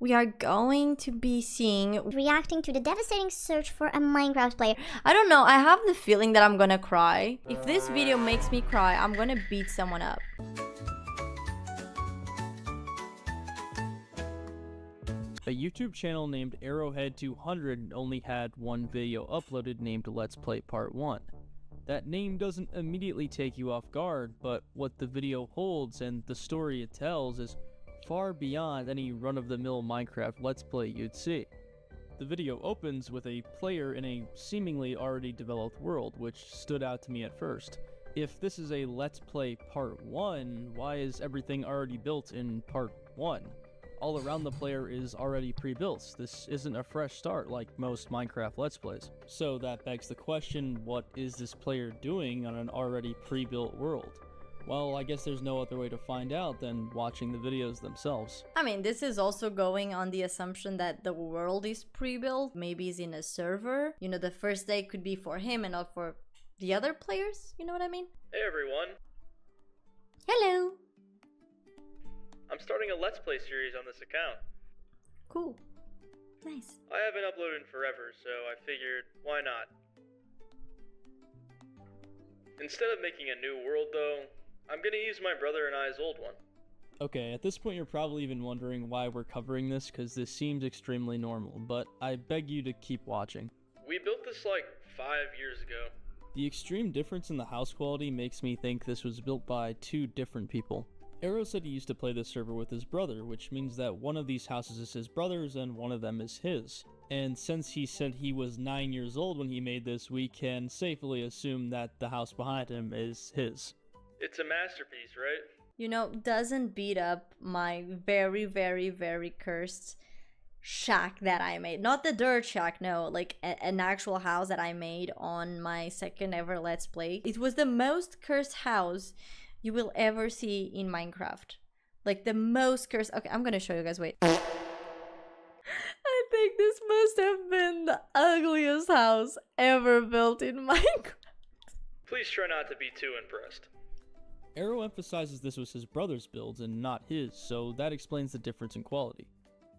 We are going to be seeing reacting to the devastating search for a Minecraft player. I don't know, I have the feeling that I'm gonna cry. If this video makes me cry, I'm gonna beat someone up. A YouTube channel named Arrowhead200 only had one video uploaded named Let's Play Part 1. That name doesn't immediately take you off guard, but what the video holds and the story it tells is far beyond any run-of-the-mill Minecraft Let's Play you'd see. The video opens with a player in a seemingly already developed world, which stood out to me at first. If this is a Let's Play Part 1, why is everything already built in Part 1? All around the player is already pre-built. This isn't a fresh start like most Minecraft Let's Plays. So that begs the question, what is this player doing on an already pre-built world? Well, I guess there's no other way to find out than watching the videos themselves. I mean, this is also going on the assumption that the world is pre-built. Maybe he's in a server. You know, the first day could be for him and not for the other players. You know what I mean? Hey everyone! Hello! I'm starting a Let's Play series on this account. Cool. Nice. I haven't uploaded in forever, so I figured, why not? Instead of making a new world though, I'm gonna use my brother and I's old one. Okay, at this point you're probably even wondering why we're covering this, because this seems extremely normal, but I beg you to keep watching. We built this like 5 years ago. The extreme difference in the house quality makes me think this was built by two different people. Arrow said he used to play this server with his brother, which means that one of these houses is his brother's and one of them is his. And since he said he was 9 years old when he made this, we can safely assume that the house behind him is his. It's a masterpiece, right? You know, doesn't beat up my very, very, very cursed shack that I made. Not the dirt shack, no, like an actual house that I made on my second ever Let's Play. It was the most cursed house you will ever see in Minecraft. Like the most cursed. Okay, I'm gonna show you guys, wait. I think this must have been the ugliest house ever built in Minecraft. Please try not to be too impressed. Arrow emphasizes this was his brother's build and not his, so that explains the difference in quality.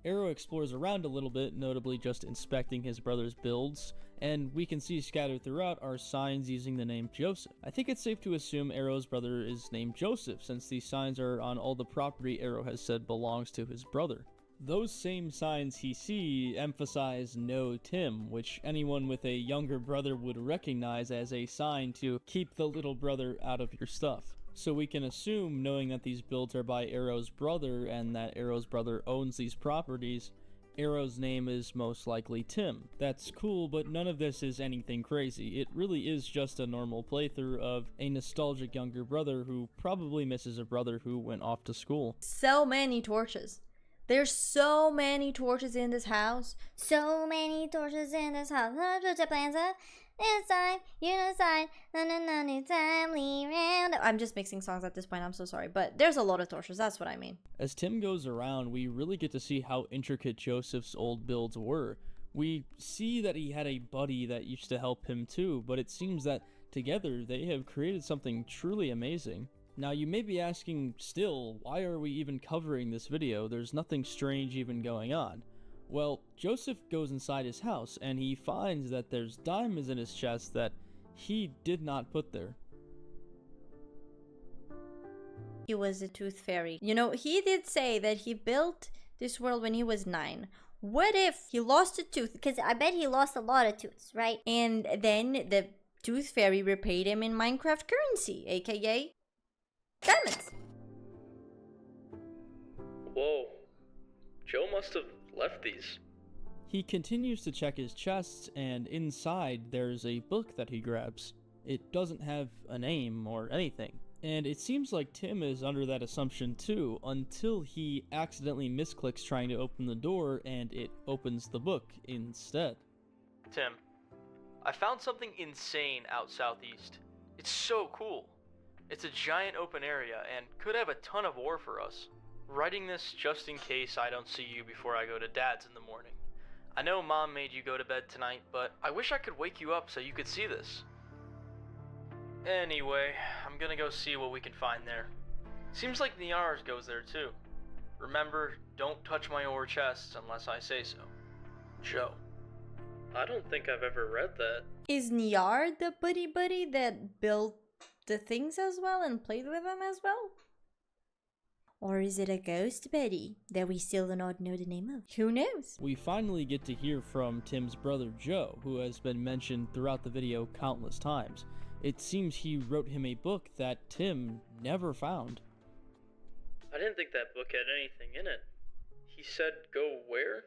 Arrow explores around a little bit, notably just inspecting his brother's builds, and we can see scattered throughout are signs using the name Joseph. I think it's safe to assume Arrow's brother is named Joseph, since these signs are on all the property Arrow has said belongs to his brother. Those same signs he see emphasize no Tim, which anyone with a younger brother would recognize as a sign to keep the little brother out of your stuff. So we can assume, knowing that these builds are by Arrow's brother and that Arrow's brother owns these properties, Arrow's name is most likely Tim. That's cool, but none of this is anything crazy. It really is just a normal playthrough of a nostalgic younger brother who probably misses a brother who went off to school. So many torches. There's so many torches in this house. So many torches in this house. Inside, inside, timely round. I'm just mixing songs at this point, I'm so sorry. But there's a lot of torches, that's what I mean. As Tim goes around, we really get to see how intricate Joseph's old builds were. We see that he had a buddy that used to help him too, but it seems that together they have created something truly amazing. Now you may be asking still, why are we even covering this video? There's nothing strange even going on. Well, Joseph goes inside his house and he finds that there's diamonds in his chest that he did not put there. He was a tooth fairy. You know, he did say that he built this world when he was 9. What if he lost a tooth? Because I bet he lost a lot of tooths, right? And then the tooth fairy repaid him in Minecraft currency, aka diamonds. Whoa. Joe must have left these. He continues to check his chests, and inside there's a book that he grabs. It doesn't have a name or anything. And it seems like Tim is under that assumption too, until he accidentally misclicks trying to open the door and it opens the book instead. Tim, I found something insane out southeast. It's so cool. It's a giant open area and could have a ton of ore for us. Writing this just in case I don't see you before I go to Dad's in the morning. I know Mom made you go to bed tonight, but I wish I could wake you up so you could see this. Anyway, I'm gonna go see what we can find there. Seems like the ARG goes there too. Remember, don't touch my ore chests unless I say so. Joe. I don't think I've ever read that. Is Niar the buddy that built the things as well and played with them as well? Or is it a ghost buddy that we still do not know the name of? Who knows? We finally get to hear from Tim's brother Joe, who has been mentioned throughout the video countless times. It seems he wrote him a book that Tim never found. I didn't think that book had anything in it. He said go where?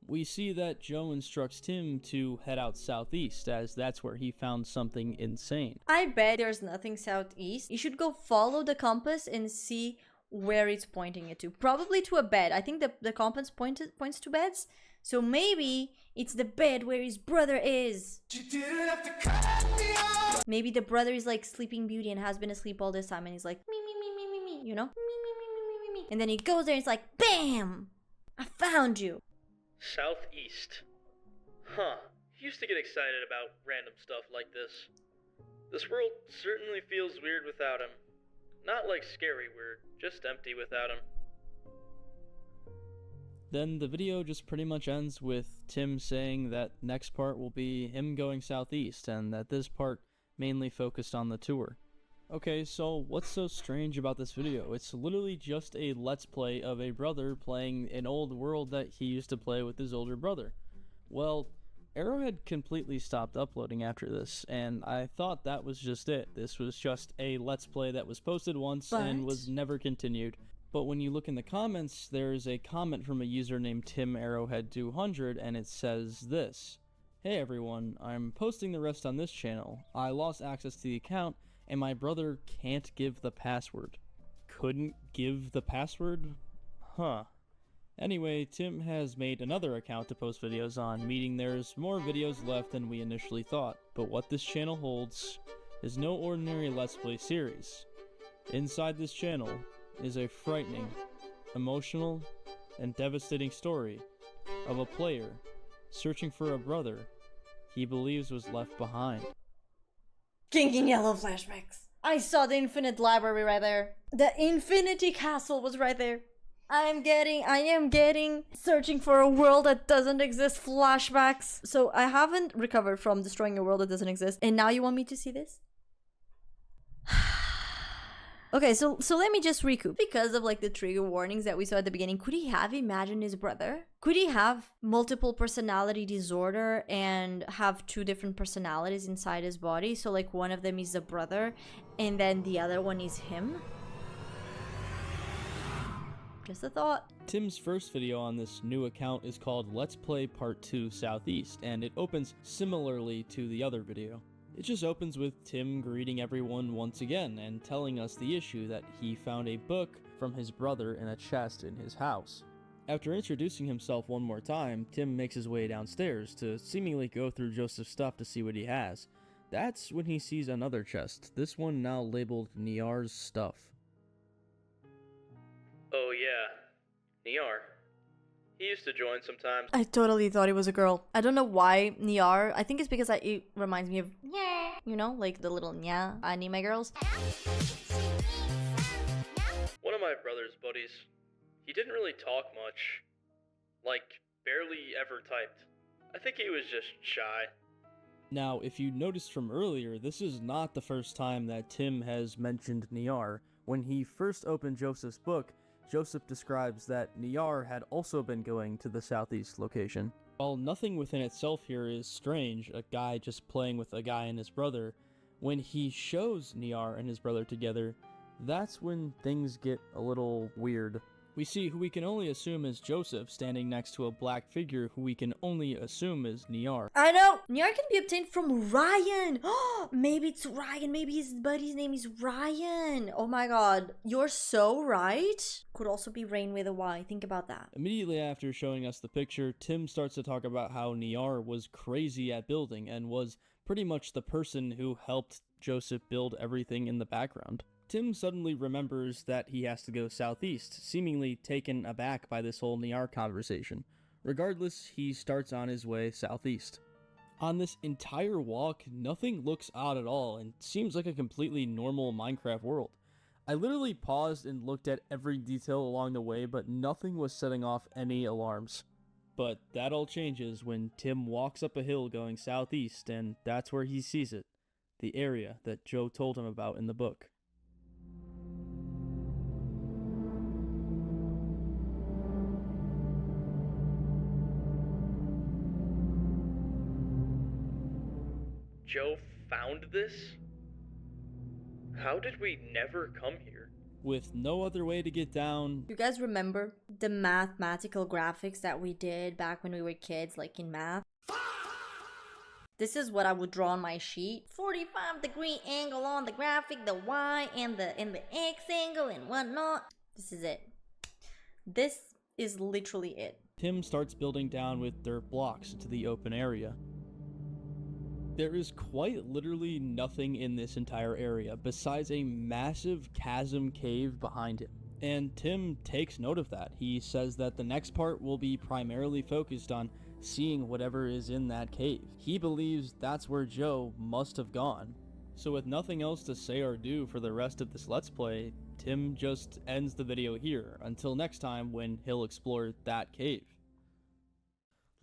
We see that Joe instructs Tim to head out southeast, as that's where he found something insane. I bet there's nothing southeast. You should go follow the compass and see where it's pointing it to. Probably to a bed. I think the compass points to beds. So maybe it's the bed where his brother is. Maybe the brother is like Sleeping Beauty and has been asleep all this time and he's like me, you know? Me. And then he goes there and it's like, BAM! I found you. Southeast. Huh. He used to get excited about random stuff like this. This world certainly feels weird without him. Not like scary weird, just empty without him. Then the video just pretty much ends with Tim saying that next part will be him going southeast, and that this part mainly focused on the tour. Okay, so what's so strange about this video? It's literally just a let's play of a brother playing an old world that he used to play with his older brother. Well, Arrowhead completely stopped uploading after this, and I thought that was just it. This was just a let's play that was posted once and was never continued. But when you look in the comments, there's a comment from a user named TimArrowhead200, and it says this: "Hey everyone, I'm posting the rest on this channel. I lost access to the account, and my brother can't give the password." Couldn't give the password? Huh. Anyway, Tim has made another account to post videos on, meaning there's more videos left than we initially thought. But what this channel holds is no ordinary Let's Play series. Inside this channel is a frightening, emotional, and devastating story of a player searching for a brother he believes was left behind. Kinking yellow flashbacks. I saw the infinite library right there. The infinity castle was right there. I am getting searching for a world that doesn't exist flashbacks. So I haven't recovered from destroying a world that doesn't exist. And now you want me to see this? Okay, so let me just recoup. Because of like the trigger warnings that we saw at the beginning, could he have imagined his brother? Could he have multiple personality disorder and have two different personalities inside his body? So like one of them is the brother and then the other one is him? Just a thought. Tim's first video on this new account is called Let's Play Part 2 Southeast, and it opens similarly to the other video. It just opens with Tim greeting everyone once again and telling us the issue that he found a book from his brother in a chest in his house. After introducing himself one more time, Tim makes his way downstairs to seemingly go through Joseph's stuff to see what he has. That's when he sees another chest, this one now labeled Niar's stuff. Oh yeah, Niar. He used to join sometimes. I totally thought it was a girl. I don't know why Niar. I think it's because it reminds me of, you know, like the little nya anime girls. One of my brother's buddies, he didn't really talk much. Like, barely ever typed. I think he was just shy. Now, if you noticed from earlier, this is not the first time that Tim has mentioned Niar. When he first opened Joseph's book, Joseph describes that Niar had also been going to the southeast location. While nothing within itself here is strange, a guy just playing with a guy and his brother, when he shows Niar and his brother together, that's when things get a little weird. We see who we can only assume is Joseph standing next to a black figure who we can only assume is Niar. I know! Niar can be obtained from Ryan! Maybe it's Ryan, maybe his buddy's name is Ryan! Oh my god, you're so right! Could also be Rain with a Y, think about that. Immediately after showing us the picture, Tim starts to talk about how Niar was crazy at building and was pretty much the person who helped Joseph build everything in the background. Tim suddenly remembers that he has to go southeast, seemingly taken aback by this whole Niar conversation. Regardless, he starts on his way southeast. On this entire walk, nothing looks odd at all and seems like a completely normal Minecraft world. I literally paused and looked at every detail along the way, but nothing was setting off any alarms. But that all changes when Tim walks up a hill going southeast, and that's where he sees it. The area that Joe told him about in the book. Joe found this? How did we never come here? With no other way to get down. You guys remember the mathematical graphics that we did back when we were kids, like in math? This is what I would draw on my sheet. 45-degree angle on the graphic, the Y and the X angle and whatnot. This is it. This is literally it. Tim starts building down with dirt blocks into the open area. There is quite literally nothing in this entire area besides a massive chasm cave behind him. And Tim takes note of that. He says that the next part will be primarily focused on seeing whatever is in that cave. He believes that's where Joe must have gone. So with nothing else to say or do for the rest of this Let's Play, Tim just ends the video here, until next time when he'll explore that cave.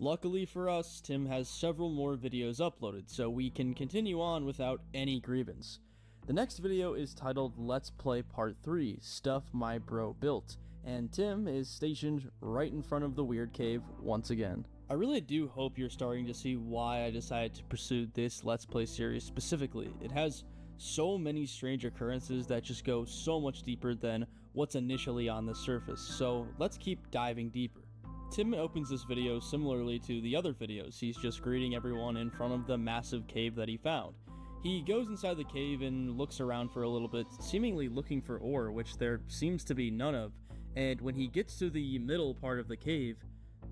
Luckily for us, Tim has several more videos uploaded, so we can continue on without any grievance. The next video is titled Let's Play Part 3, Stuff My Bro Built, and Tim is stationed right in front of the weird cave once again. I really do hope you're starting to see why I decided to pursue this Let's Play series specifically. It has so many strange occurrences that just go so much deeper than what's initially on the surface, so let's keep diving deeper. Tim opens this video similarly to the other videos. He's just greeting everyone in front of the massive cave that he found. He goes inside the cave and looks around for a little bit, seemingly looking for ore, which there seems to be none of, and when he gets to the middle part of the cave,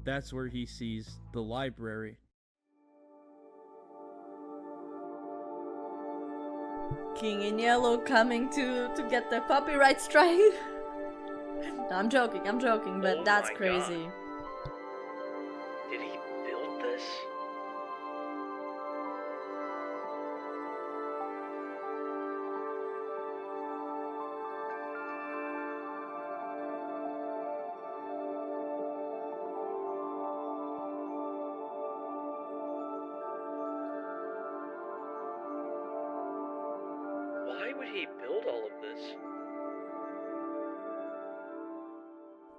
that's where he sees the library. King in Yellow coming to get the copyright strike. No, I'm joking, but Oh that's my crazy. God. Did he build this? Why would he build all of this?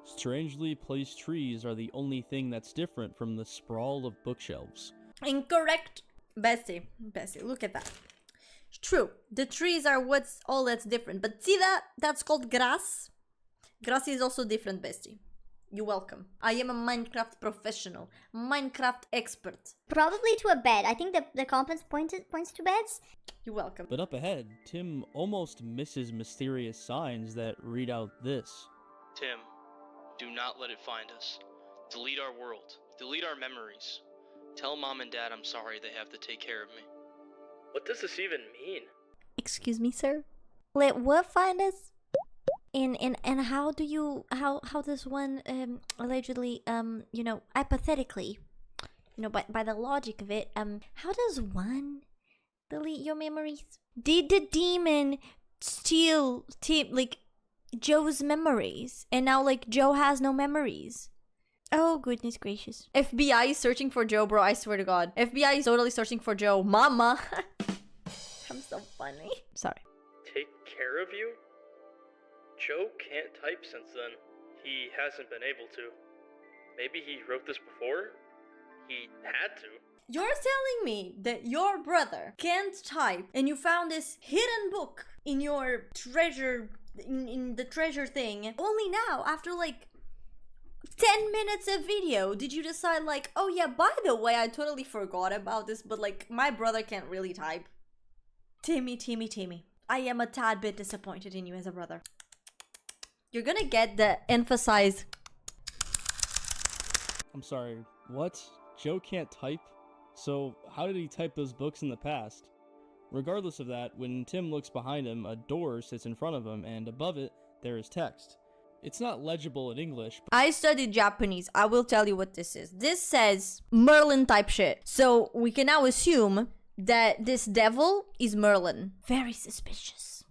Strangely placed trees are the only thing that's different from the sprawl of bookshelves. Incorrect. Bestie, look at that. True, the trees are what's all that's different, but see that? That's called grass. Grass is also different, bestie. You're welcome. I am a Minecraft professional, Minecraft expert. Probably to a bed. I think the compass points to beds. You're welcome. But up ahead, Tim almost misses mysterious signs that read out this. Tim, do not let it find us. Delete our world. Delete our memories. Tell Mom and Dad I'm sorry they have to take care of me. What does this even mean? Excuse me, sir. Let what find us? And how do you how does one allegedly hypothetically, by the logic of it, how does one delete your memories? Did the demon steal Joe's memories, and now Joe has no memories? Oh goodness gracious. FBI is searching for Joe, bro, I swear to God. FBI is totally searching for Joe. Mama. I'm so funny. Sorry. Take care of you? Joe can't type since then. He hasn't been able to. Maybe he wrote this before? He had to. You're telling me that your brother can't type and you found this hidden book in your treasure, in the treasure thing, only now, after 10 minutes of video, did you decide oh yeah, by the way, I totally forgot about this, but my brother can't really type. Timmy, I am a tad bit disappointed in you as a brother. You're gonna get the emphasized. I'm sorry, what? Joe can't type? So how did he type those books in the past? Regardless of that, when Tim looks behind him, a door sits in front of him, and above it, there is text. It's not legible in English, but I studied Japanese. I will tell you what this is. This says Merlin type shit. So we can now assume that this devil is Merlin. Very suspicious.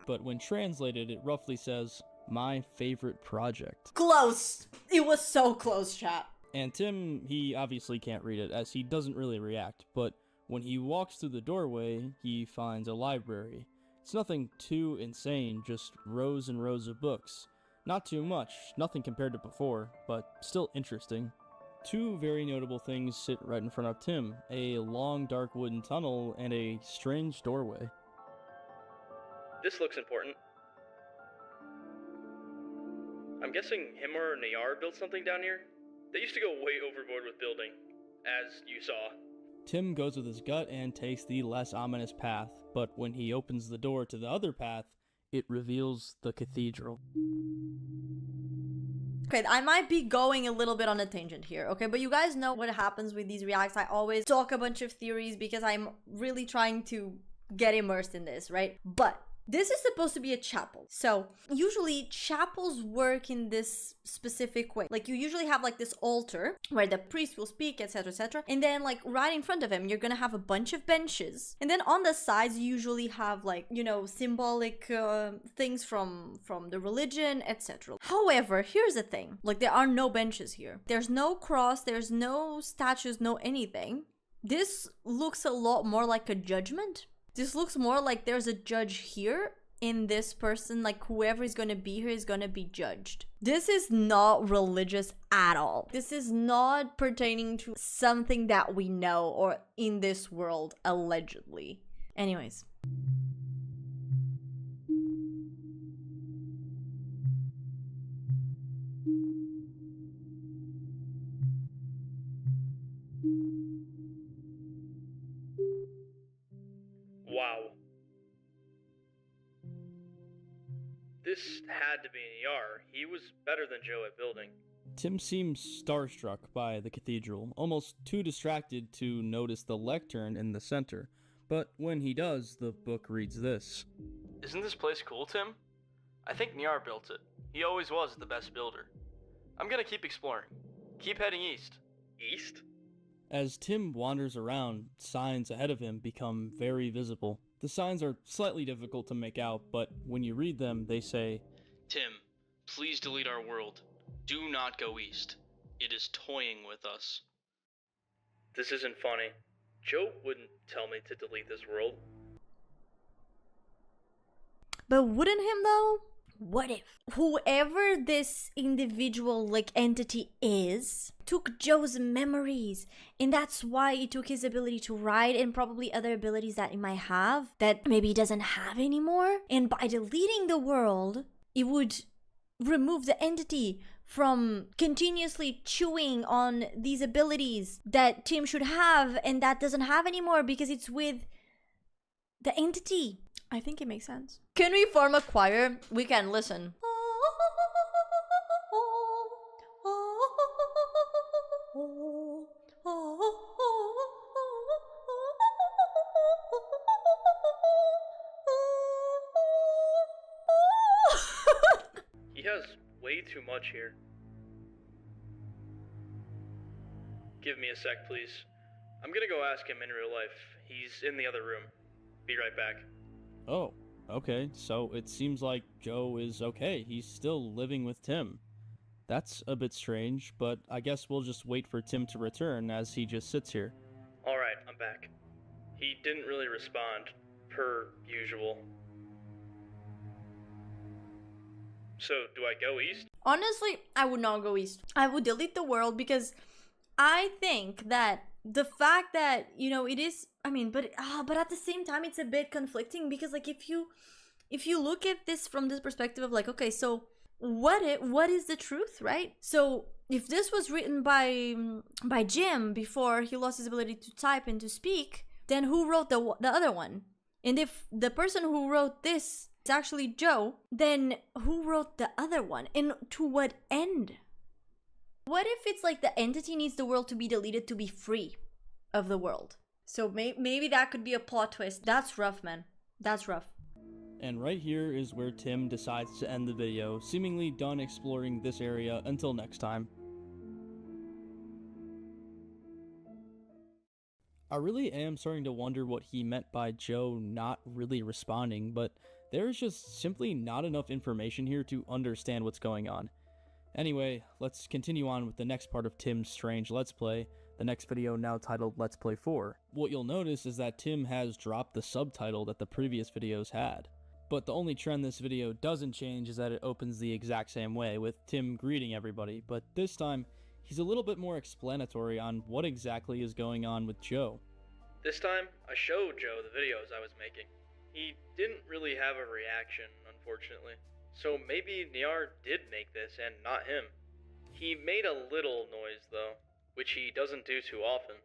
but when translated, it roughly says, "My favorite project." Close. It was so close, chat. And Tim, he obviously can't read it, as he doesn't really react, but when he walks through the doorway, he finds a library. It's nothing too insane, just rows and rows of books. Not too much, nothing compared to before, but still interesting. Two very notable things sit right in front of Tim, a long dark wooden tunnel and a strange doorway. This looks important. I'm guessing him or Nayar built something down here? They used to go way overboard with building, as you saw. Tim goes with his gut and takes the less ominous path, but when he opens the door to the other path, it reveals the cathedral. Okay, I might be going a little bit on a tangent here, okay? But you guys know what happens with these reacts. I always talk a bunch of theories because I'm really trying to get immersed in this, right? But this is supposed to be a chapel. So usually chapels work in this specific way. Like you usually have like this altar where the priest will speak, etc., etc. And then like right in front of him, you're gonna have a bunch of benches. And then on the sides, you usually have like, you know, symbolic things from the religion, etc. However, here's the thing. Like there are no benches here. There's no cross, there's no statues, no anything. This looks a lot more like a judgment. This looks more like there's a judge here in this person, like whoever is going to be here is going to be judged. This is not religious at all. This is not pertaining to something that we know or in this world, allegedly. Anyways. Wow. This had to be Nayar. He was better than Joe at building. Tim seems starstruck by the cathedral, almost too distracted to notice the lectern in the center. But when he does, the book reads this. Isn't this place cool, Tim? I think Nayar built it. He always was the best builder. I'm gonna keep exploring. Keep heading east. East? As Tim wanders around, signs ahead of him become very visible. The signs are slightly difficult to make out, but when you read them, they say, Tim, please delete our world. Do not go east. It is toying with us. This isn't funny. Joe wouldn't tell me to delete this world. But wouldn't him though? What if whoever this individual like entity is took Joe's memories, and that's why he took his ability to write and probably other abilities that he might have that maybe he doesn't have anymore, and by deleting the world it would remove the entity from continuously chewing on these abilities that Tim should have and that doesn't have anymore because it's with the entity. I think it makes sense. Can we form a choir? We can listen. He has way too much here. Give me a sec, please. I'm gonna go ask him in real life. He's in the other room. Be right back. oh, okay, so it seems like Joe is okay. He's still living with Tim. That's a bit strange, but I guess we'll just wait for Tim to return as he just sits here. Alright, I'm back. He didn't really respond, per usual. So, do I go east? Honestly, I would not go east. I would delete the world because I think that the fact that, you know, it is, I mean, but at the same time it's a bit conflicting because like if you look at this from this perspective of like, okay, so what is the truth, right? So if this was written by Jim before he lost his ability to type and to speak, then who wrote the other one? And if the person who wrote this is actually Joe, then who wrote the other one? And to what end? What if it's like the entity needs the world to be deleted to be free of the world? So maybe that could be a plot twist. That's rough, man. That's rough. And right here is where Tim decides to end the video, seemingly done exploring this area until next time. I really am starting to wonder what he meant by Joe not really responding, but There's just simply not enough information here to understand what's going on. Anyway, let's continue on with the next part of Tim's strange Let's Play, the next video now titled Let's Play 4. What you'll notice is that Tim has dropped the subtitle that the previous videos had. But the only trend this video doesn't change is that it opens the exact same way, with Tim greeting everybody, but this time, he's a little bit more explanatory on what exactly is going on with Joe. This time, I showed Joe the videos I was making. He didn't really have a reaction, unfortunately. So maybe Niar did make this and not him. He made a little noise though, which he doesn't do too often.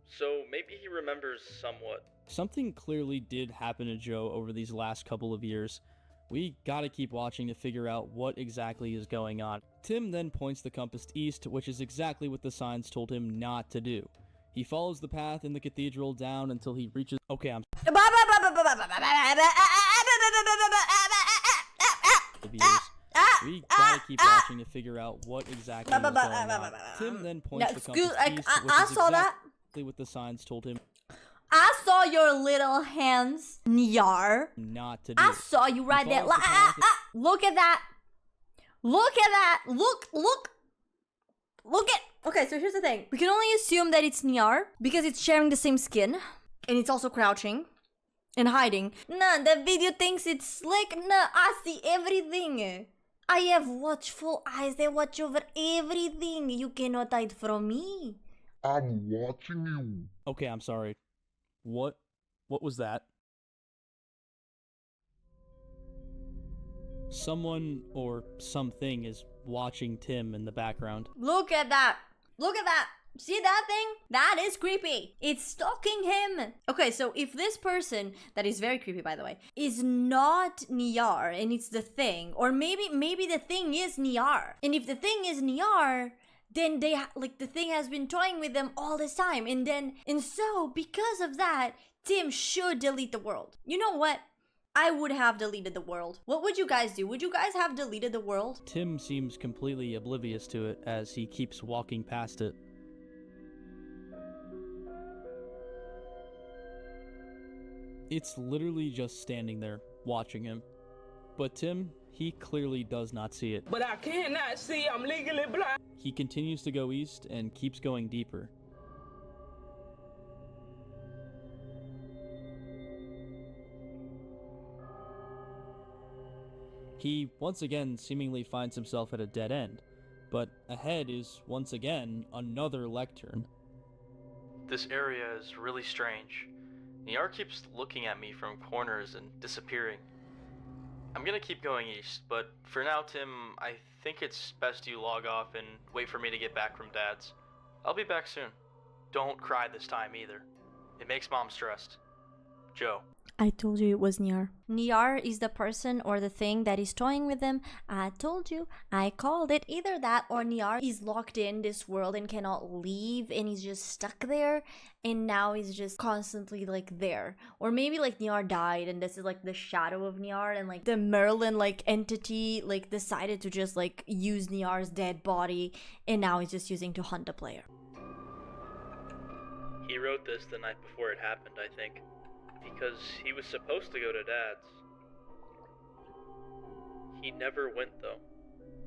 So maybe he remembers somewhat. Something clearly did happen to Joe over these last couple of years. We gotta keep watching to figure out what exactly is going on. Tim then points the compass east, which is exactly what the signs told him not to do. He follows the path in the cathedral down until he reaches— okay, I'm we gotta keep watching to figure out what exactly is going on. Tim then points the compass east, which I is saw that. exactly what the signs told him I saw your little hands, Niar. not to do. I saw you right there. follows the path. Look at that. Look at that. Look at. Okay, so here's the thing. We can only assume that it's Niar because it's sharing the same skin, and it's also crouching and hiding. Nah, the video thinks it's slick. Nah, I see everything. I have watchful eyes. They watch over everything. You cannot hide from me. I'm watching you. Okay, I'm sorry. What was that? Someone or something is watching Tim in the background. Look at that. Look at that. See that thing? That is creepy. It's stalking him. Okay, so if this person, that is very creepy by the way, is not Niar and it's the thing, or maybe the thing is Niar. And if the thing is Niar, then they the thing has been toying with them all this time, and so because of that, Tim should delete the world. You know what? I would have deleted the world. What would you guys do? Would you guys have deleted the world? Tim seems completely oblivious to it as he keeps walking past it. It's literally just standing there, watching him. But Tim, he clearly does not see it. But I cannot see, I'm legally blind. He continues to go east and keeps going deeper. He once again seemingly finds himself at a dead end, but ahead is once again another lectern. This area is really strange. Niar keeps looking at me from corners and disappearing. I'm gonna keep going east, but for now, Tim, I think it's best you log off and wait for me to get back from Dad's. I'll be back soon. Don't cry this time either. It makes Mom stressed. Joe. I told you it was Niar. Niar is the person or the thing that is toying with them. I told you. I called it. Either that or Niar is locked in this world and cannot leave and he's just stuck there and now he's just constantly there. Or maybe Niar died and this is the shadow of Niar and the Merlin entity decided to just use Niar's dead body and now he's just using to hunt the player. He wrote this the night before it happened, I think. Because he was supposed to go to Dad's. He never went though.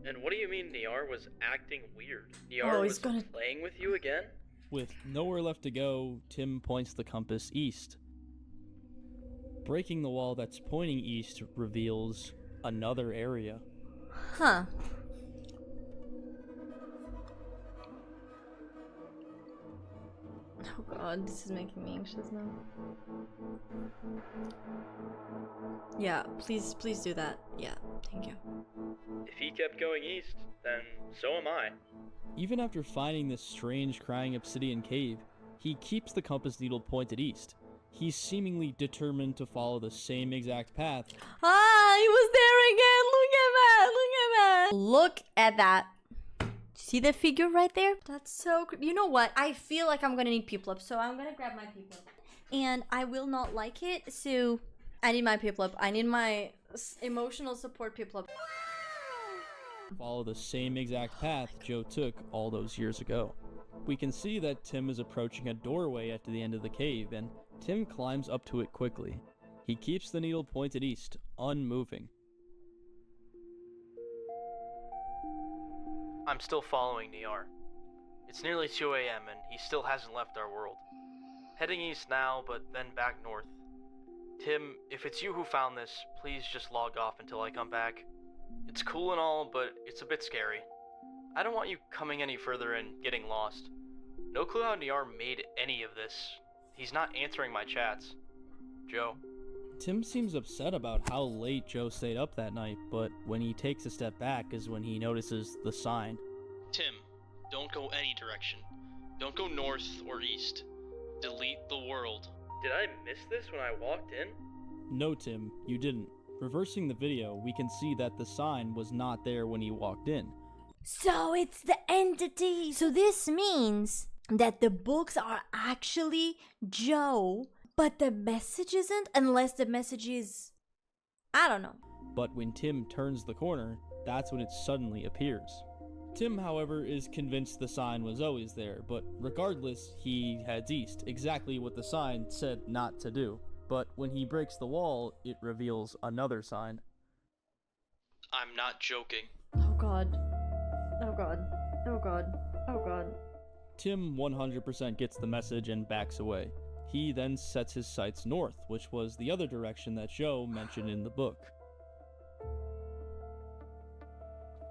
And what do you mean Niar was acting weird? Niar was playing with you again? With nowhere left to go, Tim points the compass east. Breaking the wall that's pointing east reveals another area. Huh. Oh god, this is making me anxious now. Yeah, please do that. Yeah, thank you. If he kept going east, then so am I. Even after finding this strange crying obsidian cave, he keeps the compass needle pointed east. He's seemingly determined to follow the same exact path. Ah, he was there again! Look at that! Look at that! Look at that! See the figure right there? That's so... You know what? I feel like I'm gonna need people up, so I'm gonna grab my people up. And I will not like it, so... I need my people up. I need my emotional support people up. Follow the same exact path Joe took all those years ago. We can see that Tim is approaching a doorway at the end of the cave, and Tim climbs up to it quickly. He keeps the needle pointed east, unmoving. I'm still following Niar. It's nearly 2 a.m. and he still hasn't left our world. Heading east now, but then back north. Tim, if it's you who found this, please just log off until I come back. It's cool and all, but it's a bit scary. I don't want you coming any further and getting lost. No clue how Niar made any of this. He's not answering my chats. Joe. Tim seems upset about how late Joe stayed up that night, but when he takes a step back is when he notices the sign. Tim, don't go any direction. Don't go north or east. Delete the world. Did I miss this when I walked in? No, Tim, you didn't. Reversing the video, we can see that the sign was not there when he walked in. So it's the entity. So this means that the books are actually Joe, but the message isn't, unless the message is, I don't know. But when Tim turns the corner, that's when it suddenly appears. Tim, however, is convinced the sign was always there, but regardless, he heads east, exactly what the sign said not to do. But when he breaks the wall, it reveals another sign. I'm not joking. Oh god. Oh god. Oh god. Oh god. Tim 100% gets the message and backs away. He then sets his sights north, which was the other direction that Joe mentioned in the book.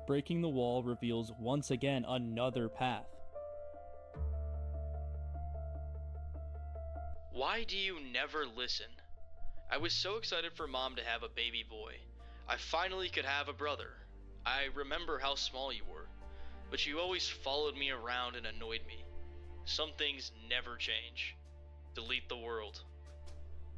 Breaking the wall reveals once again another path. Why do you never listen? I was so excited for Mom to have a baby boy. I finally could have a brother. I remember how small you were, but you always followed me around and annoyed me. Some things never change. Delete the world.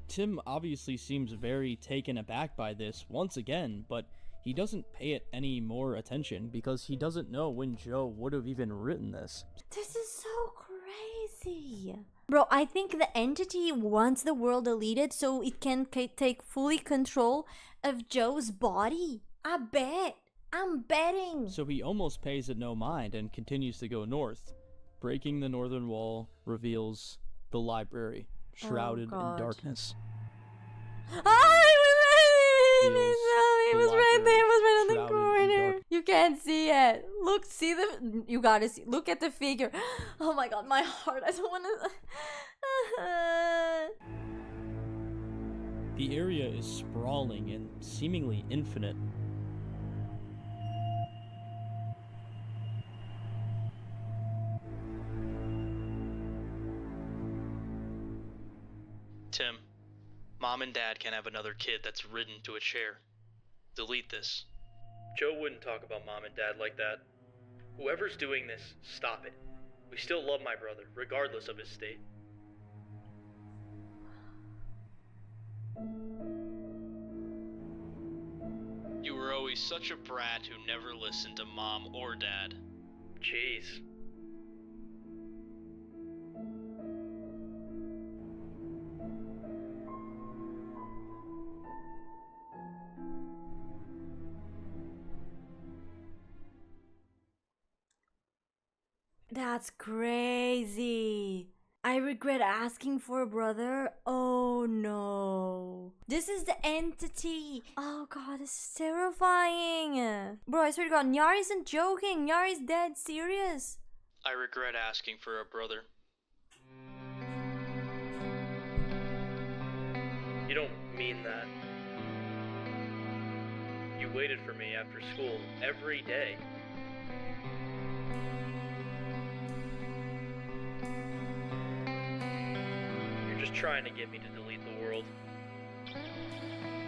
Tim obviously seems very taken aback by this once again, but he doesn't pay it any more attention because he doesn't know when Joe would have even written this. This is so crazy. Bro, I think the entity wants the world deleted so it can take fully control of Joe's body. I bet. I'm betting. So he almost pays it no mind and continues to go north. Breaking the northern wall reveals the library, shrouded in darkness. It was right there. It was right in the corner. You can't see it. Look, see the. You gotta see. Look at the figure. Oh my god, my heart. I don't want to. The area is sprawling and seemingly infinite. Tim, Mom and Dad can't have another kid that's ridden to a chair. Delete this. Joe wouldn't talk about Mom and Dad like that. Whoever's doing this, stop it. We still love my brother, regardless of his state. You were always such a brat who never listened to Mom or Dad. Jeez. That's crazy. I regret asking for a brother. Oh no. This is the entity. Oh god, this is terrifying. Bro, I swear to god, Nyar isn't joking. Nyar is dead serious. I regret asking for a brother. You don't mean that. You waited for me after school every day. You're just trying to get me to delete the world.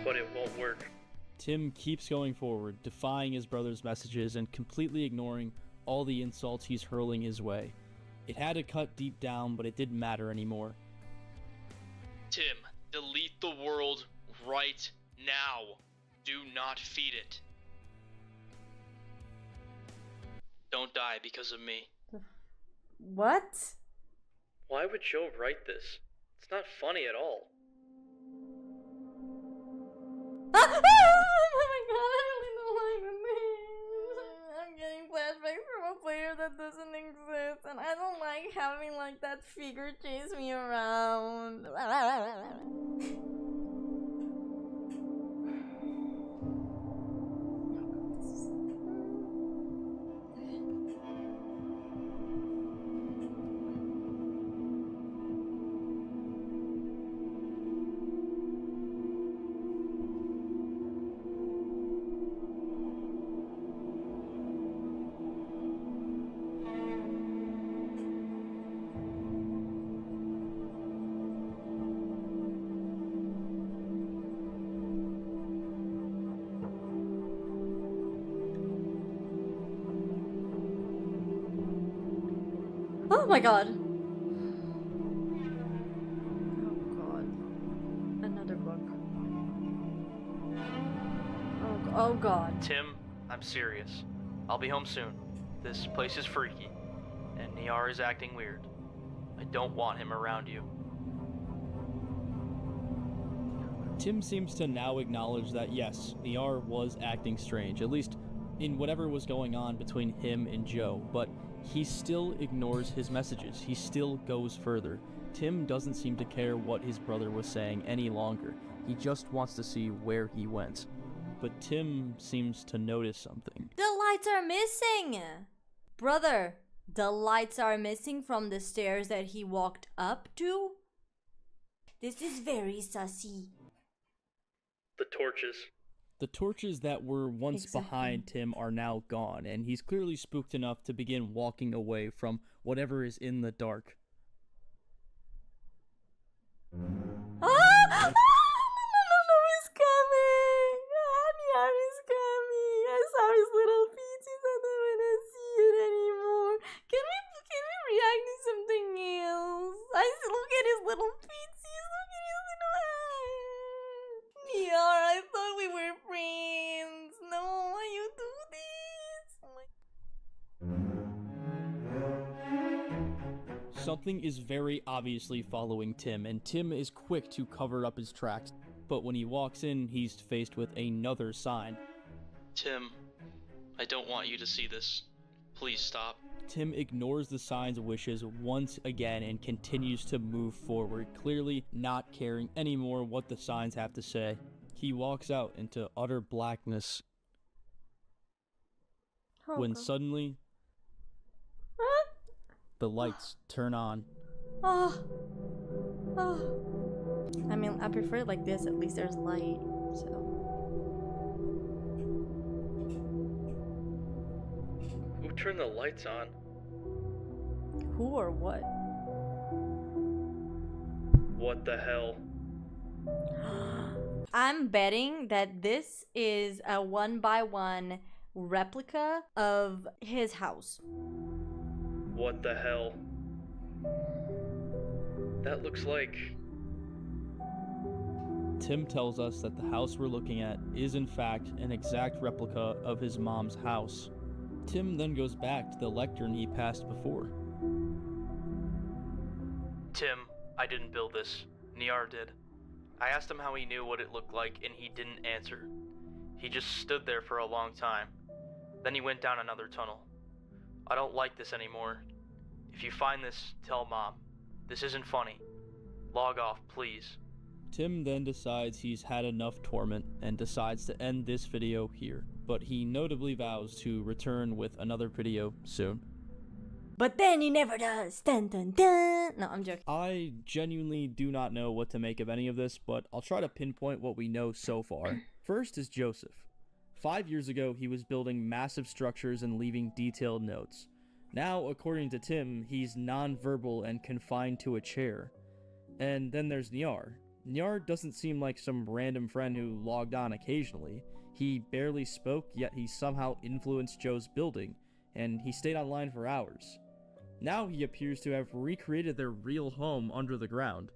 But it won't work. Tim keeps going forward, defying his brother's messages and completely ignoring all the insults he's hurling his way. It had to cut deep down, but it didn't matter anymore. Tim, delete the world right now. Do not feed it. Don't die because of me. What? Why would Joe write this? It's not funny at all. Oh my god, I really don't like this. I'm getting flashbacks from a player that doesn't exist, and I don't like having like that figure chase me around. Oh my god. Oh god. Another book. Oh god. Tim, I'm serious. I'll be home soon. This place is freaky, and Niar is acting weird. I don't want him around you. Tim seems to now acknowledge that yes, Niar was acting strange, at least in whatever was going on between him and Joe, but he still ignores his messages. He still goes further. Tim doesn't seem to care what his brother was saying any longer. He just wants to see where he went. But Tim seems to notice something. The lights are missing! Brother, the lights are missing from the stairs that he walked up to? This is very sussy. The torches. The torches that were once Exactly. behind Tim are now gone, and he's clearly spooked enough to begin walking away from whatever is in the dark. Ah! No, he's coming! Niar is coming! I saw his little pieces, I don't wanna see it anymore. Can we react to something else? Look at his little pieces, look at his little eyes. Niar, I thought we were friends. No, why you do this? Oh my... Something is very obviously following Tim, and Tim is quick to cover up his tracks. But when he walks in, he's faced with another sign. Tim, I don't want you to see this. Please stop. Tim ignores the sign's wishes once again and continues to move forward, clearly not caring anymore what the signs have to say. He walks out into utter blackness when suddenly the lights turn on. Oh. I mean, I prefer it like this. At least there's light. So. Who turned the lights on? Who or what? What the hell? I'm betting that this is a 1x1 replica of his house. What the hell? That looks like... Tim tells us that the house we're looking at is in fact an exact replica of his mom's house. Tim then goes back to the lectern he passed before. Tim, I didn't build this. Niar did. I asked him how he knew what it looked like, and he didn't answer. He just stood there for a long time. Then he went down another tunnel. I don't like this anymore. If you find this, tell Mom. This isn't funny. Log off, please. Tim then decides he's had enough torment and decides to end this video here, but he notably vows to return with another video soon. But then he never does. Dun dun dun. No, I'm joking. I genuinely do not know what to make of any of this, but I'll try to pinpoint what we know so far. First is Joseph. 5 years ago, he was building massive structures and leaving detailed notes. Now, according to Tim, he's non-verbal and confined to a chair. And then there's Niar. Niar doesn't seem like some random friend who logged on occasionally. He barely spoke, yet he somehow influenced Joe's building, and he stayed online for hours. Now he appears to have recreated their real home under the ground.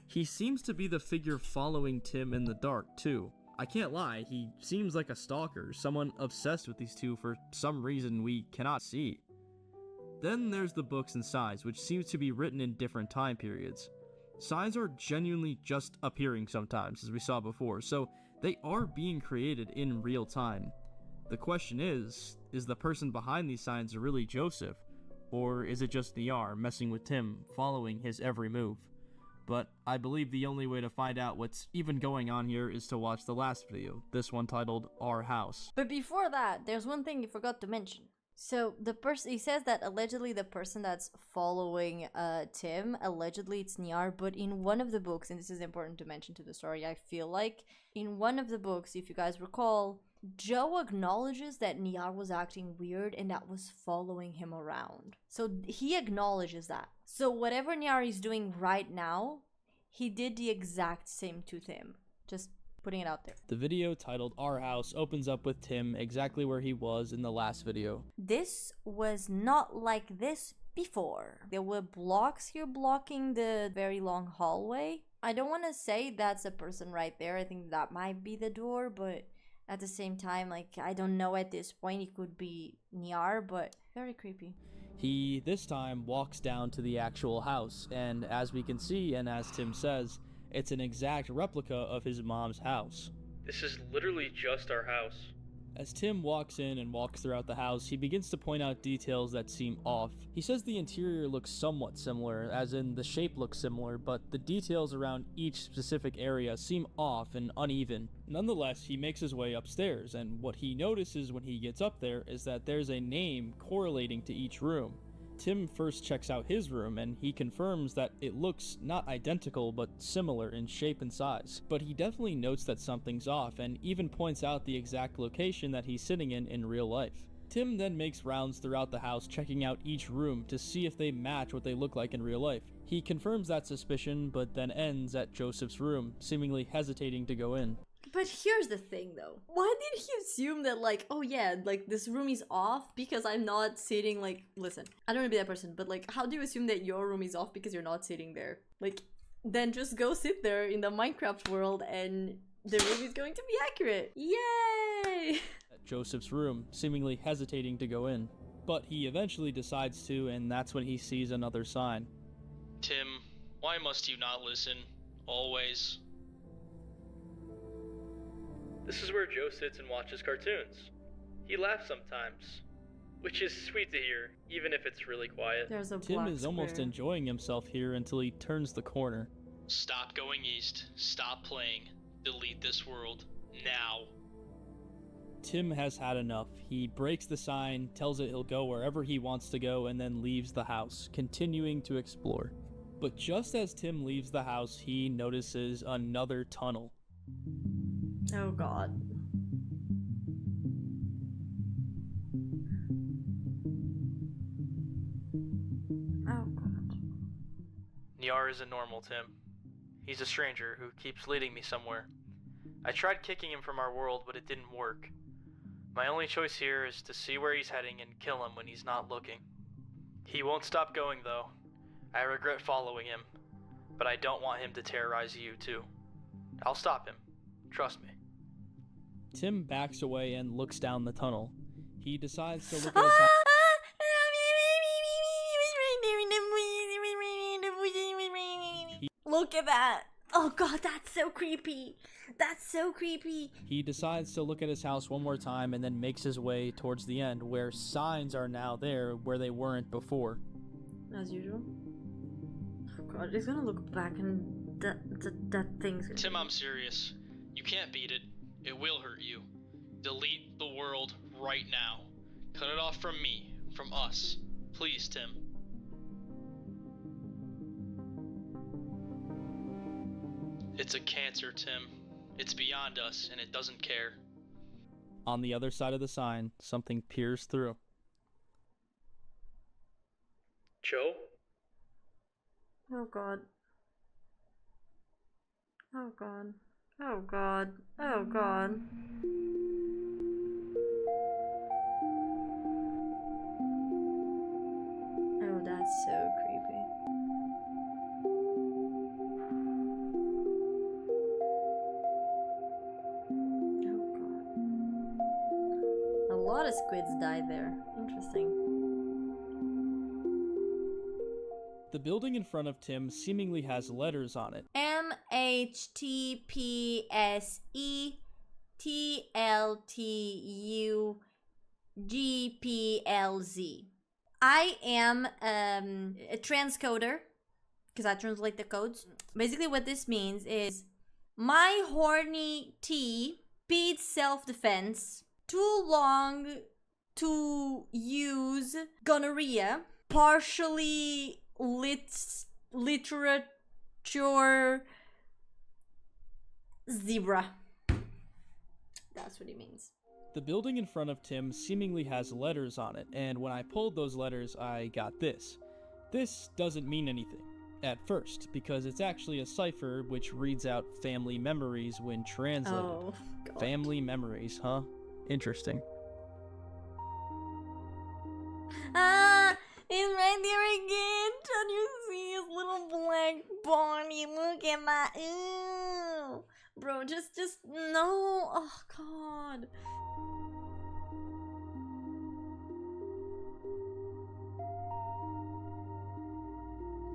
He seems to be the figure following Tim in the dark, too. I can't lie, he seems like a stalker, someone obsessed with these two for some reason we cannot see. Then there's the books and signs, which seems to be written in different time periods. Signs are genuinely just appearing sometimes, as we saw before, so they are being created in real time. The question is the person behind these signs really Joseph? Or is it just Niar messing with Tim, following his every move? But I believe the only way to find out what's even going on here is to watch the last video, this one titled Our House. But before that, there's one thing you forgot to mention. So the person, he says that allegedly the person that's following Tim, allegedly it's Niar, but in one of the books, and this is important to mention to the story, I feel like, in one of the books, if you guys recall, Joe acknowledges that Niar was acting weird and that was following him around. So he acknowledges that. So whatever Niar is doing right now, he did the exact same to Tim. Just putting it out there. The video titled Our House opens up with Tim exactly where he was in the last video. This was not like this before. There were blocks here blocking the very long hallway. I don't want to say that's a person right there. I think that might be the door, but at the same time, like, I don't know at this point. It could be Niar, but very creepy. He, this time, walks down to the actual house, and as we can see, and as Tim says, it's an exact replica of his mom's house. This is literally just our house. As Tim walks in and walks throughout the house, he begins to point out details that seem off. He says the interior looks somewhat similar, as in the shape looks similar, but the details around each specific area seem off and uneven. Nonetheless, he makes his way upstairs, and what he notices when he gets up there is that there's a name correlating to each room. Tim first checks out his room, and he confirms that it looks not identical but similar in shape and size. But he definitely notes that something's off, and even points out the exact location that he's sitting in real life. Tim then makes rounds throughout the house, checking out each room to see if they match what they look like in real life. He confirms that suspicion, but then ends at Joseph's room, seemingly hesitating to go in. But here's the thing though. Why did he assume that, like, oh yeah, like this room is off because I'm not sitting, like, listen, I don't want to be that person, but like, how do you assume that your room is off because you're not sitting there? Like, then just go sit there in the Minecraft world and the room is going to be accurate. Yay! At Joseph's room, seemingly hesitating to go in. But he eventually decides to, and that's when he sees another sign. Tim, why must you not listen? Always. This is where Joe sits and watches cartoons. He laughs sometimes, which is sweet to hear, even if it's really quiet. There's a Tim black is almost square. enjoying himself here until he turns the corner. Stop going east. Stop playing. Delete this world. Now. Tim has had enough. He breaks the sign, tells it he'll go wherever he wants to go, and then leaves the house, continuing to explore. But just as Tim leaves the house, he notices another tunnel. Oh god. Oh god. Niar isn't normal, Tim. He's a stranger who keeps leading me somewhere. I tried kicking him from our world, but it didn't work. My only choice here is to see where he's heading and kill him when he's not looking. He won't stop going, though. I regret following him, but I don't want him to terrorize you, too. I'll stop him. Trust me. Tim backs away and looks down the tunnel. He decides to look at his house. Look at that. Oh god, that's so creepy. That's so creepy. He decides to look at his house one more time and then makes his way towards the end, where signs are now there where they weren't before. As usual. Oh god, he's gonna look back and that thing's gonna... Tim, I'm serious. You can't beat it. It will hurt you. Delete the world right now. Cut it off from me. From us. Please, Tim. It's a cancer, Tim. It's beyond us, and it doesn't care. On the other side of the sign, something peers through. Joe? Oh god. Oh god. Oh god. Oh god. Oh, that's so creepy. Oh god. A lot of squids died there. Interesting. The building in front of Tim seemingly has letters on it. MHTPSETLTUGPLZ. I am a transcoder because I translate the codes. Basically, what this means is my horny T beats self-defense. Too long to use gonorrhea. Partially literature zebra. That's what he means. The building in front of Tim seemingly has letters on it, and when I pulled those letters, I got this. This doesn't mean anything, at first, because it's actually a cipher which reads out family memories when translated. Oh, God. Family memories, huh? Interesting. Ah, it's right there Can you see his little black body? Look at that. Ew. Bro, just no. Oh god.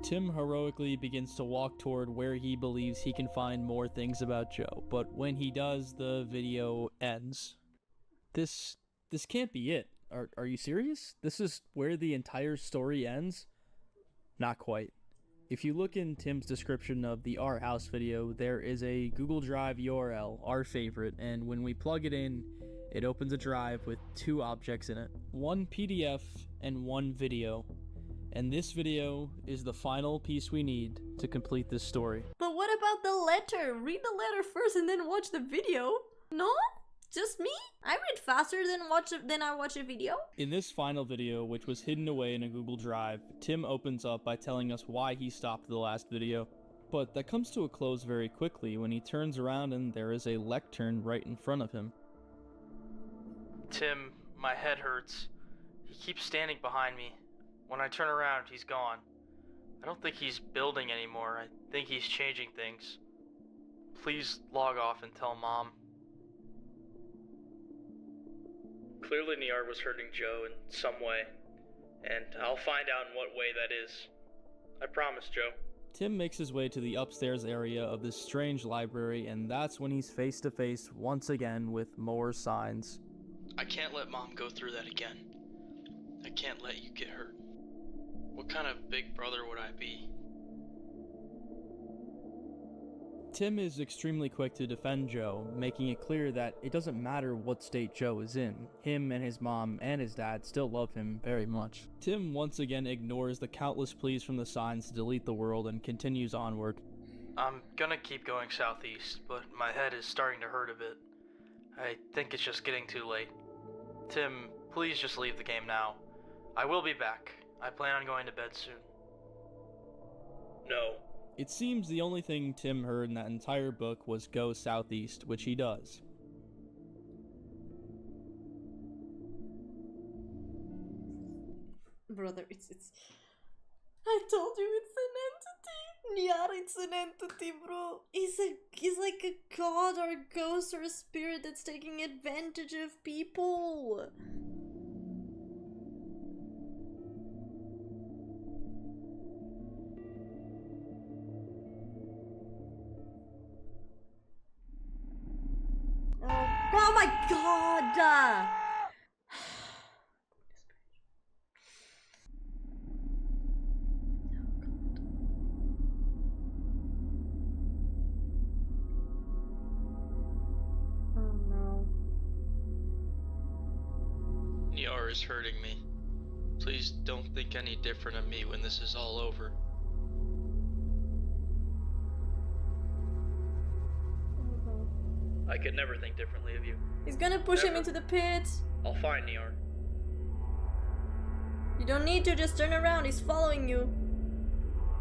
Tim heroically begins to walk toward where he believes he can find more things about Joe, but when he does, the video ends. This can't be it. Are you serious? This is where the entire story ends? Not quite. If you look in Tim's description of the Our House video, there is a Google Drive URL, our favorite, and when we plug it in, it opens a drive with 2 objects in it. One PDF and 1 video. And this video is the final piece we need to complete this story. But what about the letter? Read the letter first and then watch the video. No? Just me? I read faster than I watch a video. In this final video, which was hidden away in a Google Drive, Tim opens up by telling us why he stopped the last video. But that comes to a close very quickly when he turns around and there is a lectern right in front of him. Tim, my head hurts. He keeps standing behind me. When I turn around, he's gone. I don't think he's building anymore. I think he's changing things. Please log off and tell Mom. Clearly Niar was hurting Joe in some way, and I'll find out in what way that is. I promise, Joe. Tim makes his way to the upstairs area of this strange library, and that's when he's face to face once again with more signs. I can't let Mom go through that again. I can't let you get hurt. What kind of big brother would I be? Tim is extremely quick to defend Joe, making it clear that it doesn't matter what state Joe is in. Him and his mom and his dad still love him very much. Tim once again ignores the countless pleas from the signs to delete the world and continues onward. I'm gonna keep going southeast, but my head is starting to hurt a bit. I think it's just getting too late. Tim, please just leave the game now. I will be back. I plan on going to bed soon. No. It seems the only thing Tim heard in that entire book was go southeast, which he does. Brother, it's I told you it's an entity. Niar, it's an entity, bro. He's like a god or a ghost or a spirit that's taking advantage of people. Oh my god! Oh no. Niar is hurting me. Please don't think any different of me when this is all over. I could never think differently of you. He's gonna push him Never. into the pit. I'll find Niar. You don't need to, just turn around, he's following you.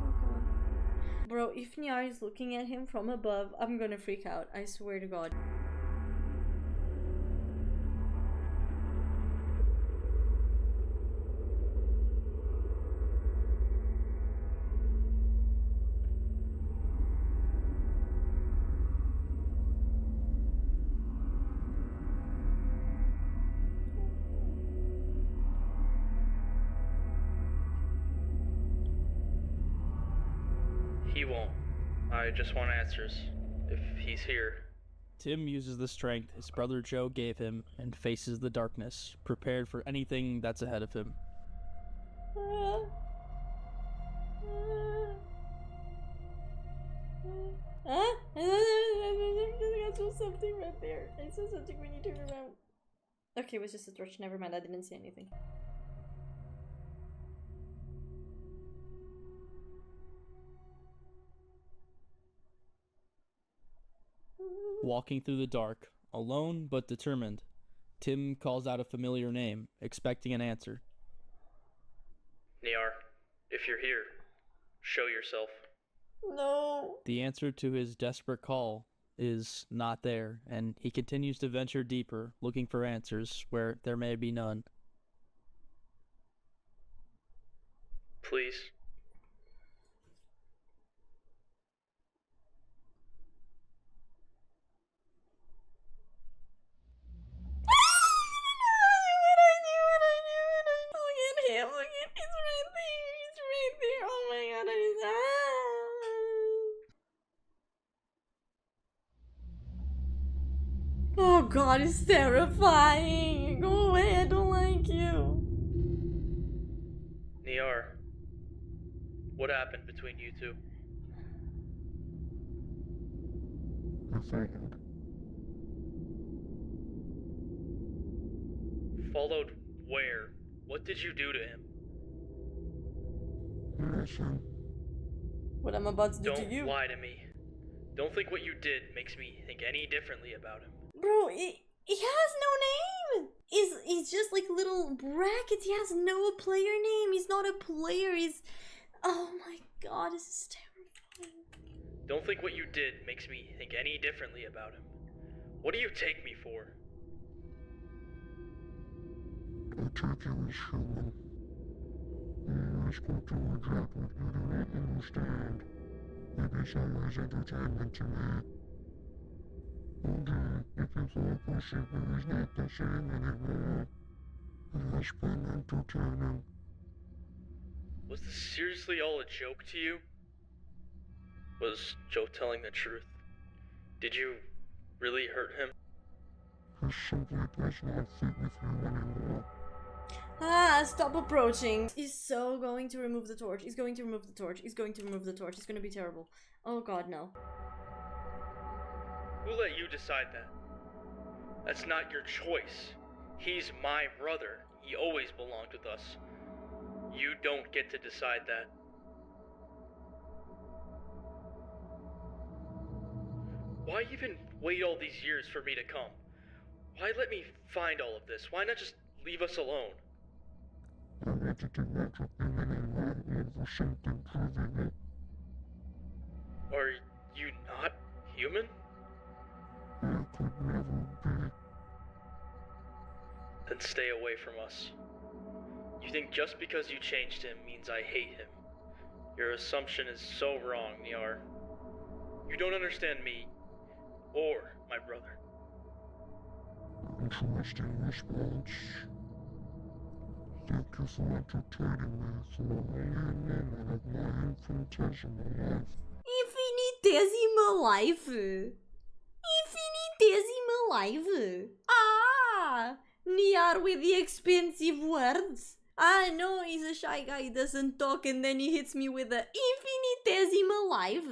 Oh god. Bro, if Niar is looking at him from above, I'm gonna freak out. I swear to god. He won't. I just want answers. If he's here. Tim uses the strength his brother Joe gave him and faces the darkness, prepared for anything that's ahead of him. I saw something right there. I saw something when you turn around. Okay, it was just a torch. Never mind, I didn't see anything. Walking through the dark, alone but determined, Tim calls out a familiar name, expecting an answer. Niar, if you're here, show yourself. No. The answer to his desperate call is not there, and he continues to venture deeper, looking for answers where there may be none. Please. Look at him, look at he's right there, oh my god, oh god, it's terrifying. Go away, I don't like you. Niar, what happened between you two? Followed where? What did you do to him? What I'm about to do to Don't you. lie to me. Don't think what you did makes me think any differently about him. Bro, he has no name. He's just like little brackets. He has no player name. He's not a player. He's, oh my god, this is terrifying. Don't think what you did makes me think any differently about him. What do you take me for? I take you as human. You ask me to reject what you do not understand. Maybe some is entertainment to me. Okay, if you feel possible is not the same anymore, it has been entertaining. Was this seriously all a joke to you? Was Joe telling the truth? Did you really hurt him? He simply does not fit with you anymore. Ah, stop approaching. He's so going to remove the torch. He's going to remove the torch. He's going to remove the torch. It's going to be terrible. Oh god, no. Who let you decide that? That's not your choice. He's my brother. He always belonged with us. You don't get to decide that. Why even wait all these years for me to come? Why let me find all of this? Why not just leave us alone? I wanted to work with you anyway over something proving it. Are you not human? I could never be. Then stay away from us. You think just because you changed him means I hate him. Your assumption is so wrong, Niar. You don't understand me, or my brother. Interesting response. Thank you for entertaining me for only a moment of my infinitesimal life. Infinitesimal life. Infinitesimal life. Ah! Niar with the expensive words. I know he's a shy guy, he doesn't talk, and then he hits me with the infinitesimal life.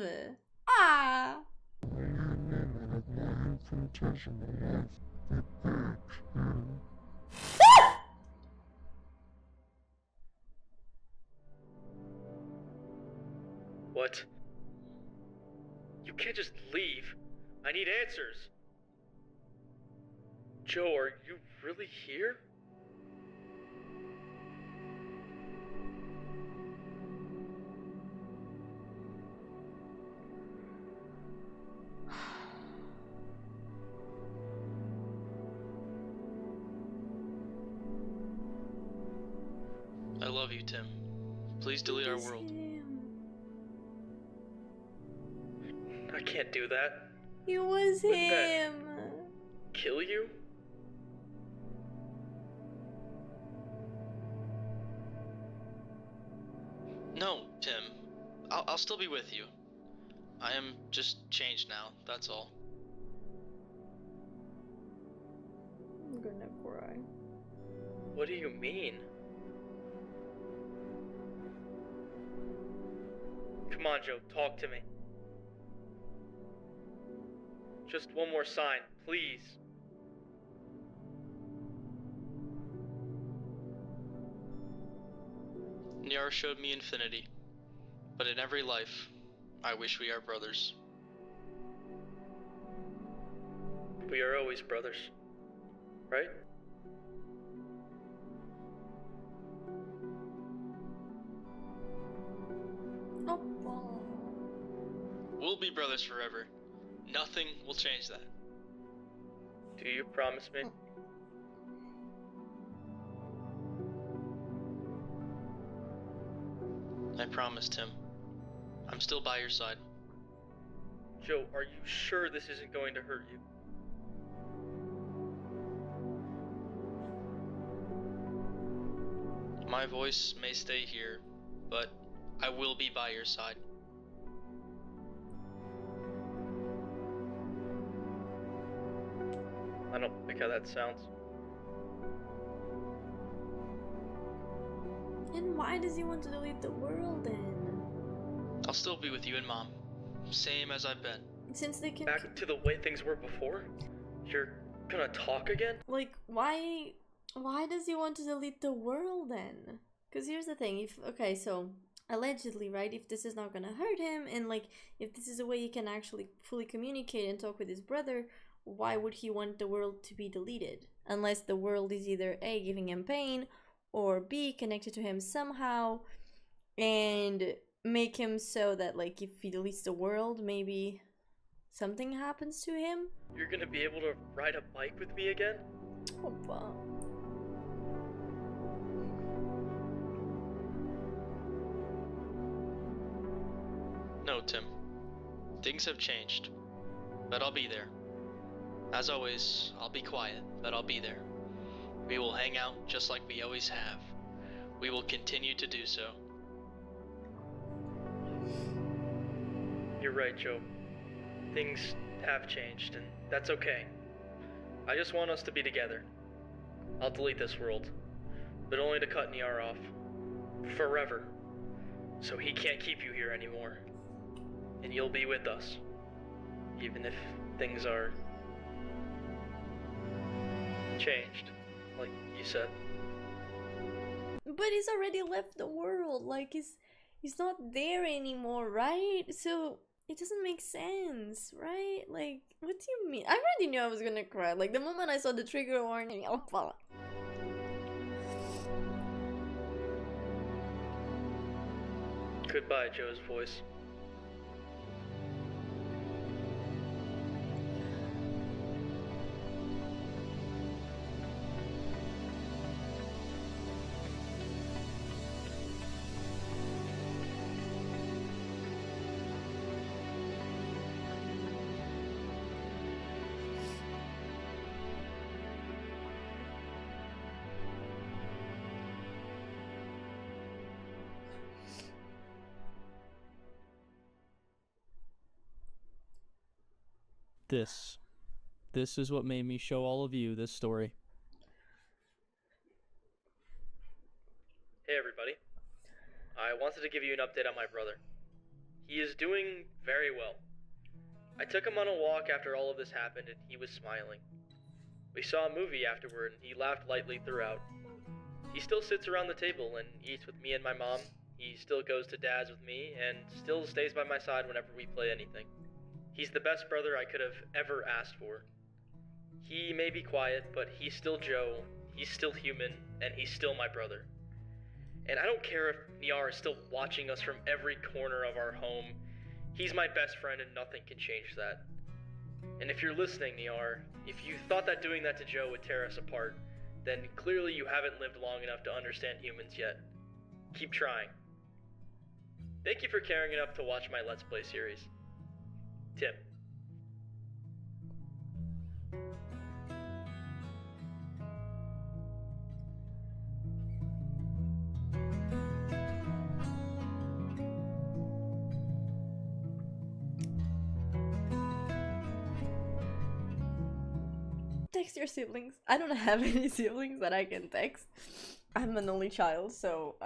Ah! Only a moment of my infinitesimal life. It begs him. What? You can't just leave. I need answers. Joe, are you really here? I love you, Tim. Please delete our world. I can't do that. It was Wouldn't that him. kill you? No, Tim. I'll still be with you. I am just changed now, that's all. I'm gonna cry. What do you mean? Come on, Joe, talk to me. Just one more sign, please. Niar showed me infinity, but in every life, I wish we are brothers. We are always brothers, right? Oh. We'll be brothers forever. Nothing will change that. Do you promise me? I promised him. I'm still by your side. Joe, are you sure this isn't going to hurt you? My voice may stay here, but I will be by your side. I don't like how that sounds. And why does he want to delete the world then? I'll still be with you and Mom, same as I've been. Since they can Back to the way things were before? You're gonna talk again? like why does he want to delete the world then? Because here's the thing, if okay, so allegedly, right, if this is not gonna hurt him and like if this is a way he can actually fully communicate and talk with his brother, why would he want the world to be deleted? Unless the world is either A, giving him pain, or B, connected to him somehow and make him so that like if he deletes the world, maybe something happens to him. You're gonna be able to ride a bike with me again? Oh, wow. No, Tim. Things have changed, but I'll be there. As always, I'll be quiet, but I'll be there. We will hang out just like we always have. We will continue to do so. You're right, Joe. Things have changed, and that's okay. I just want us to be together. I'll delete this world, but only to cut Niar off. Forever. So he can't keep you here anymore. And you'll be with us. Even if things are changed, like you said. But he's already left the world, like he's not there anymore, right? So it doesn't make sense, right? Like, what do you mean? I already knew I was gonna cry. Like the moment I saw the trigger warning, oh fuck. Goodbye, Joe's voice. This is what made me show all of you this story. Hey everybody. I wanted to give you an update on my brother. He is doing very well. I took him on a walk after all of this happened and he was smiling. We saw a movie afterward and he laughed lightly throughout. He still sits around the table and eats with me and my mom. He still goes to Dad's with me and still stays by my side whenever we play anything. He's the best brother I could have ever asked for. He may be quiet, but he's still Joe, he's still human, and he's still my brother. And I don't care if Niar is still watching us from every corner of our home. He's my best friend and nothing can change that. And if you're listening, Niar, if you thought that doing that to Joe would tear us apart, then clearly you haven't lived long enough to understand humans yet. Keep trying. Thank you for caring enough to watch my Let's Play series. Tim. Text your siblings. I don't have any siblings that I can text. I'm an only child, so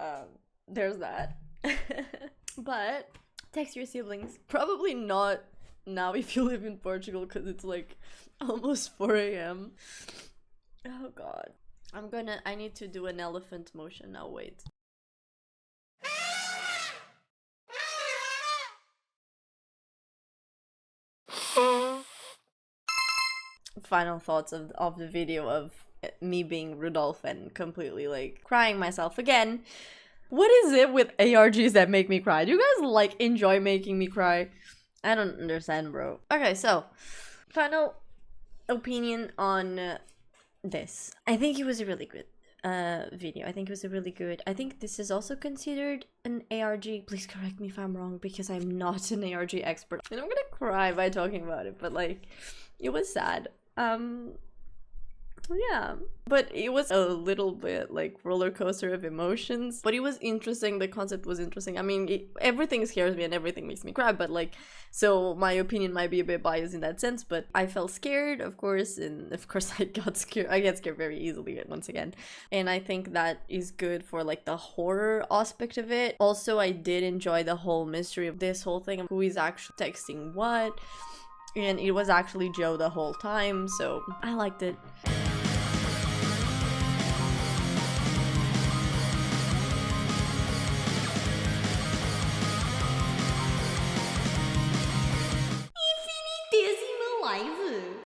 there's that. But text your siblings. Probably not now if you live in Portugal because it's like almost 4 a.m. Oh god. I need to do an elephant motion now, wait. Final thoughts of the video of me being Rudolph and completely like crying myself again. What is it with ARGs that make me cry? Do you guys like enjoy making me cry? I don't understand, bro. Okay, so final opinion on this. I think it was really good. video. I think it was a really good. I think this is also considered an ARG. Please correct me if I'm wrong, because I'm not an ARG expert. And I'm gonna cry by talking about it, but like, it was sad. Yeah, but it was a little bit like roller coaster of emotions, but it was interesting. The concept was interesting. I mean, everything scares me and everything makes me cry, but like, so my opinion might be a bit biased in that sense, but I felt scared, of course, and of course I got scared. I get scared very easily once again, and I think that is good for like the horror aspect of it. Also, I did enjoy the whole mystery of this whole thing of who is actually texting what, and it was actually Joe the whole time, so I liked it.